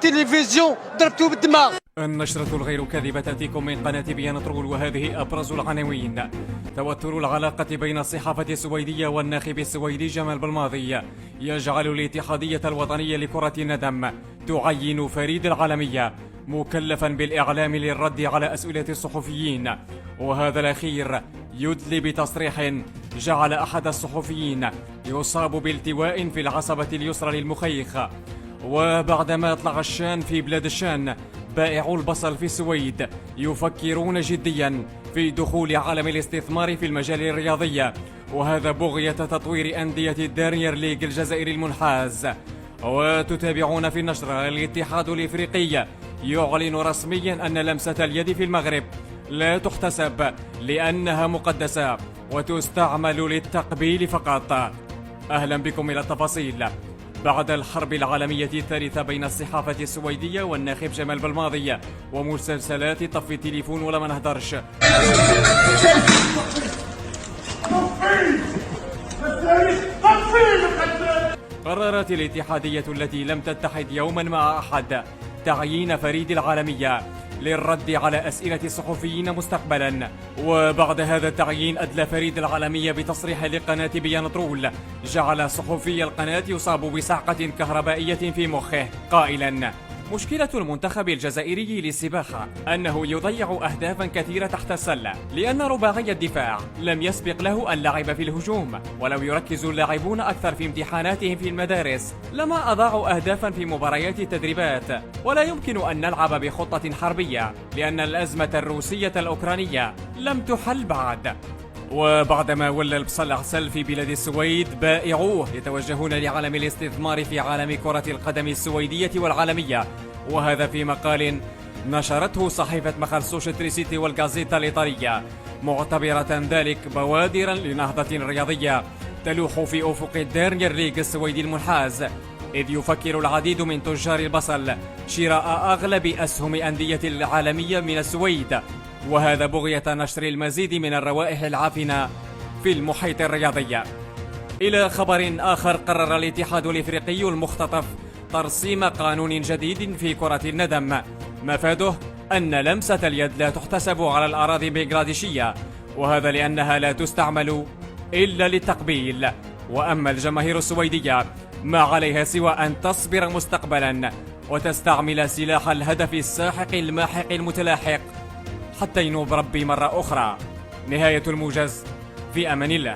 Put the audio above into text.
تلفزيون ضربته بالدماغ. النشرة الغير كاذبة تأتيكم من قناة بيان ترول، وهذه أبرز العناوين. توتر العلاقة بين الصحافة السويدية والناخب السويدي جمال بلماضي يجعل الاتحادية الوطنية لكرة الندم تعين فريد العالمية مكلفا بالإعلام للرد على أسئلة الصحفيين، وهذا الأخير يدلي بتصريح جعل أحد الصحفيين يصاب بالتواء في العصبة اليسرى للمخيخ. وبعدما أطلق الشان في بلاد الشان، بائعو البصل في السويد يفكرون جديا في دخول عالم الاستثمار في المجال الرياضي، وهذا بغية تطوير أندية الدارير ليج الجزائري المنحاز. وتتابعون في النشرة الاتحاد الإفريقي يعلن رسميا أن لمسة اليد في المغرب لا تحتسب لأنها مقدسة وتستعمل للتقبيل فقط. أهلا بكم إلى التفاصيل. بعد الحرب العالمية الثالثة بين الصحافة السويدية والناخب جمال بلماضي ومسلسلات طفي التليفون ولا ما نهدرش، قررت الاتحادية التي لم تتحد يوما مع أحد تعيين فريد العالمية للرد على أسئلة الصحفيين مستقبلا. وبعد هذا التعيين أدلى فريد العالمية بتصريح لقناة بيان ترول جعل صحفي القناة يصاب بصعقة كهربائية في مخه، قائلا: مشكلة المنتخب الجزائري للسباحة أنه يضيع أهدافا كثيرة تحت السلة، لأن رباعي الدفاع لم يسبق له أن لعب في الهجوم، ولو يركز اللاعبون أكثر في امتحاناتهم في المدارس لما أضاعوا أهدافا في مباريات التدريبات. ولا يمكن أن نلعب بخطة حربية لأن الأزمة الروسية الأوكرانية لم تحل بعد. وبعدما ولى البصل عسل في بلاد السويد، بائعوه يتوجهون لعالم الاستثمار في عالم كرة القدم السويدية والعالمية، وهذا في مقال نشرته صحيفة مخلصوش تريسيتي والغازيتا الإيطالية، معتبرة ذلك بوادرا لنهضة رياضية تلوح في أفق الديرنير ليج السويدي المنحاز، إذ يفكر العديد من تجار البصل شراء أغلب أسهم أندية العالمية من السويد، وهذا بغية نشر المزيد من الروائح العافنة في المحيط الرياضي. إلى خبر آخر، قرر الاتحاد الإفريقي المختطف ترسيم قانون جديد في كرة الندم، مفاده أن لمسة اليد لا تحتسب على الأراضي البنغلاديشية، وهذا لأنها لا تستعمل إلا للتقبيل. وأما الجماهير السويدية ما عليها سوى أن تصبر مستقبلا وتستعمل سلاح الهدف الساحق الماحق المتلاحق حتى ينوب ربي مرة أخرى. نهاية الموجز، في أمان الله.